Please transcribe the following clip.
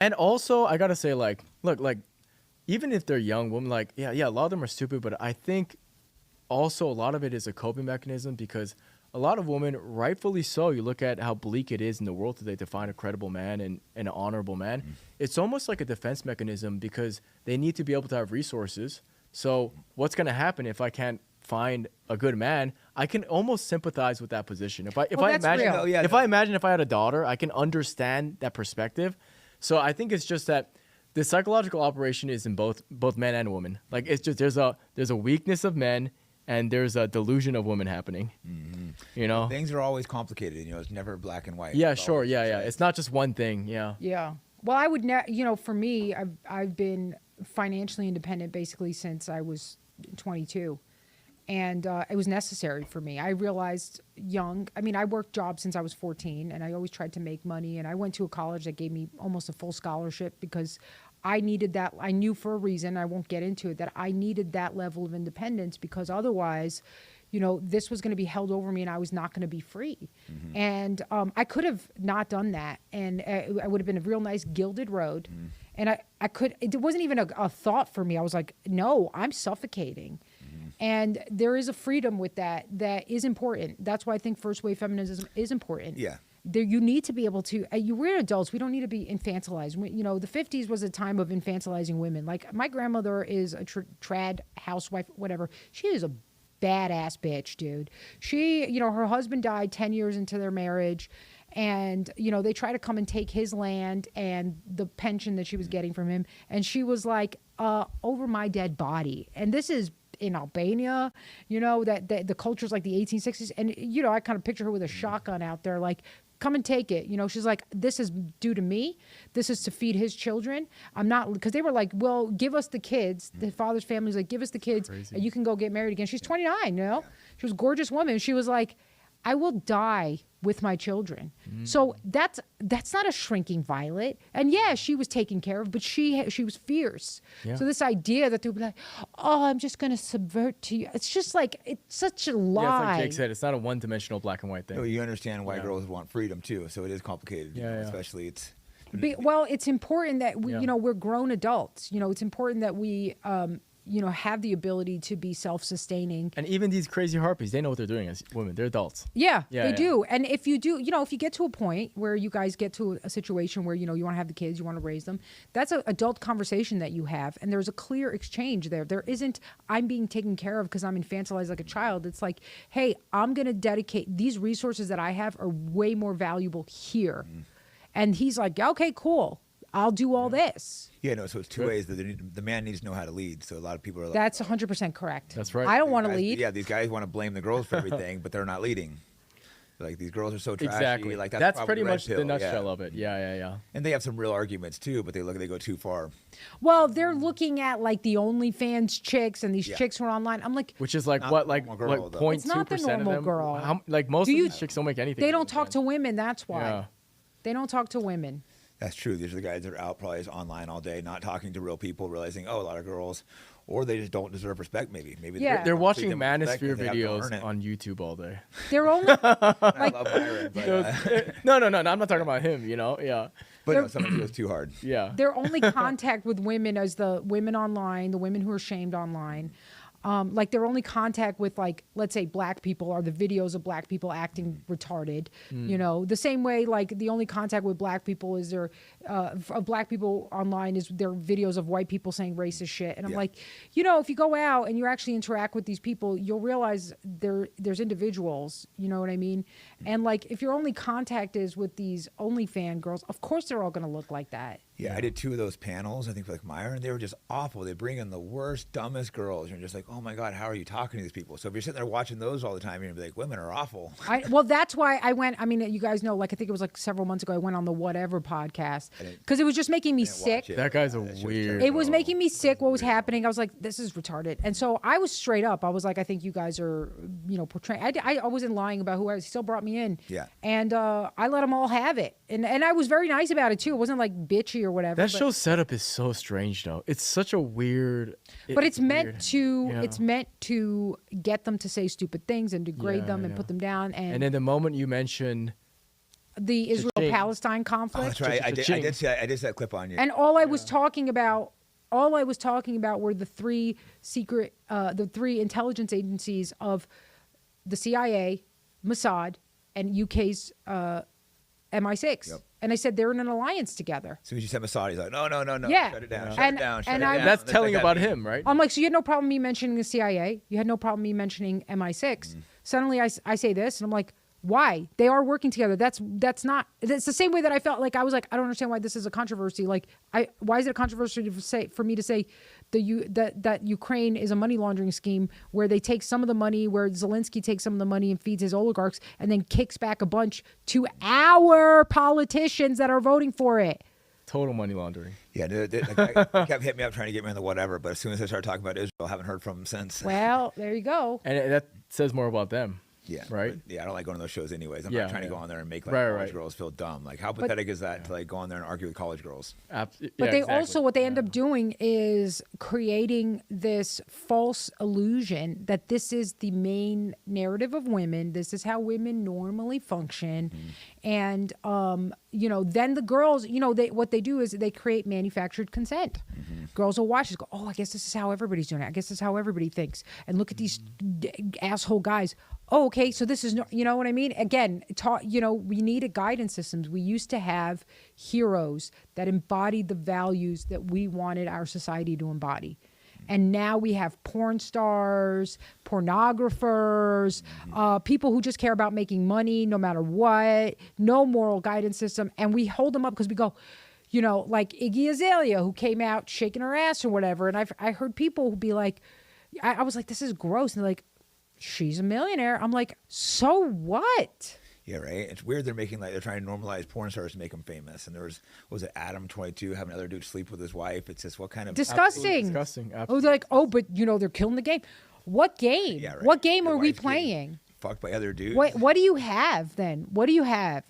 And also, I gotta say, like, look, like, even if they're young women, like, yeah, a lot of them are stupid, but I think also a lot of it is a coping mechanism because a lot of women, rightfully so, you look at how bleak it is in the world today to find a credible man and an honorable man. It's almost like a defense mechanism because they need to be able to have resources. So what's gonna happen if I can't find a good man? I can almost sympathize with that position. If I imagine if I had a daughter, I can understand that perspective. So I think it's just that the psychological operation is in both men and women. Like it's just there's a weakness of men and there's a delusion of women happening. You know, things are always complicated. You know, it's never black and white. Yeah, sure. Yeah. It's not just one thing. Yeah. Yeah. Well, I would for me, I've been financially independent basically since I was 22. And it was necessary for me. I realized I worked jobs since I was 14, and I always tried to make money. And I went to a college that gave me almost a full scholarship because I needed that. I knew for a reason, I won't get into it, that I needed that level of independence because otherwise, this was going to be held over me and I was not going to be free. And I could have not done that. And I would have been a real nice gilded road. And it wasn't even a thought for me. I was like, no, I'm suffocating. And there is a freedom with that is important. That's why I think first wave feminism is important. Yeah. You need to be able to, we're adults, we don't need to be infantilized. The 50s was a time of infantilizing women. Like my grandmother is a trad housewife, whatever. She is a badass bitch, dude. She, her husband died 10 years into their marriage. And, they try to come and take his land and the pension that she was getting from him. And she was like, over my dead body. And this is in Albania, that the culture's like the 1860s. And, I kind of picture her with a shotgun out there, like, come and take it. She's like, this is due to me. This is to feed his children. I'm not, because they were like, well, give us the kids. The father's family's like, give us the kids and you can go get married again. She's 29, She was a gorgeous woman. She was like, I will die with my children. So that's not a shrinking violet. And yeah, she was taken care of, but she was fierce. Yeah. So this idea that they'll be like, oh, I'm just going to subvert to you. It's just like, it's such a lie. Yeah, it's like Jake said, it's not a one-dimensional black and white thing. No, you understand why girls want freedom too. So it is complicated, especially it's. Well, it's important that we, we're grown adults. It's important that we, have the ability to be self-sustaining. And even these crazy harpies, they know what they're doing as women. They're adults. Yeah, they do. And if you do, if you get to a point where you guys get to a situation where, you want to have the kids, you want to raise them, that's an adult conversation that you have. And there's a clear exchange there. There isn't, I'm being taken care of because I'm infantilized like a child. It's like, hey, I'm going to dedicate, these resources that I have are way more valuable here. And he's like, okay, cool. I'll do all this. Yeah, no, so it's two ways. The man needs to know how to lead. So a lot of people are like... That's 100% correct. That's right. I don't want to lead. Yeah, these guys want to blame the girls for everything, but they're not leading. Like, these girls are so trashy. Exactly. Like, that's pretty much the nutshell of it. Yeah. And they have some real arguments, too, but they go too far. Well, they're looking at, like, the OnlyFans chicks, and these chicks who are online. I'm like... Which is like, what, like 0.2% It's not the normal girl. How, like, most of these chicks don't make anything. They don't talk to women, that's why. Yeah. They don't talk to women. That's true. These are the guys that are out probably online all day, not talking to real people, realizing, a lot of girls, or they just don't deserve respect. Maybe they're watching Manosphere videos on YouTube all day. They're only like, I love Byron, but, no. I'm not talking about him. Yeah. But no, sometimes it goes too hard. Yeah. Their only contact with women is the women online, the women who are shamed online. Like their only contact with, like, let's say black people are the videos of black people acting retarded, the same way, like the only contact with black people is of black people online is their videos of white people saying racist shit. And I'm like, if you go out and you actually interact with these people, you'll realize there's individuals, you know what I mean? And like, if your only contact is with these OnlyFans girls, of course they're all going to look like that. Yeah, I did 2 of those panels, I think, for like Meyer, and they were just awful. They bring in the worst, dumbest girls. You're just like, oh my God, how are you talking to these people? So if you're sitting there watching those all the time, you're going to be like, women are awful. Well, that's why I went, I mean, you guys know, like, I think it was like several months ago, I went on the Whatever podcast because it was just making me sick. That guy's a weird. It was making me sick what was happening. I was like, this is retarded. And so I was straight up. I was like, I think you guys are, portraying. I wasn't lying about who I was. He still brought me in. Yeah. And I let them all have it. And I was very nice about it too. It wasn't like bitchy or whatever. That show's setup is so strange though. It's such a weird. But it's meant to get them to say stupid things and degrade them and put them down. And then the moment you mention the Israel-Palestine Oh, conflict. that's right. I did see that clip on you. And all I was talking about were the three intelligence agencies of the CIA, Mossad, and UK's MI6. Yep. And I said they're in an alliance together. As soon as you said Mossad, he's like, no, Yeah. shut it down, And- shut it down, shut and it I- down. That's That's telling like about that. him, right? I'm like, so you had no problem me mentioning the CIA. You had no problem me mentioning MI6. Suddenly I say this, and I'm like, why? They are working together. That's not. It's the same way that I felt like I was like, I don't understand why this is a controversy. Like, why is it a controversy for me to say that Ukraine is a money laundering scheme where they take some of the money, where Zelensky takes some of the money and feeds his oligarchs, and then kicks back a bunch to our politicians that are voting for it. Total money laundering. Yeah, the guy kept hitting me up trying to get me on the whatever, but as soon as I started talking about Israel, I haven't heard from him since. Well, there you go. And that says more about them. Yeah. Right? But, yeah, I don't like going to those shows anyways. I'm Yeah, not trying to yeah. go on there and make like Right, college right. girls feel dumb. Like, how pathetic is that to like go on there and argue with college girls? But they also, what they end up doing is creating this false illusion that this is the main narrative of women. This is how women normally function. And, then the girls, what they do is they create manufactured consent. Girls will watch this, go, oh, I guess this is how everybody's doing it. I guess this is how everybody thinks. And look at these asshole guys. Oh, okay, so this is, you know what I mean? Again, we needed guidance systems. We used to have heroes that embodied the values that we wanted our society to embody. And now we have porn stars, pornographers, people who just care about making money no matter what, no moral guidance system. And we hold them up because we go, like Iggy Azalea, who came out shaking her ass or whatever. And I heard people be like, I was like, this is gross. And they're like, she's a millionaire. I'm like, so what? Yeah, right. It's weird they're trying to normalize porn stars to make them famous. And there was it Adam 22 having another dude sleep with his wife? It's just what kind of Disgusting. Disgusting. Oh, they're like, oh, but they're killing the game. What game? Yeah, right. What game Your are we wife's getting playing? Fucked by other dudes. What do you have then? What do you have?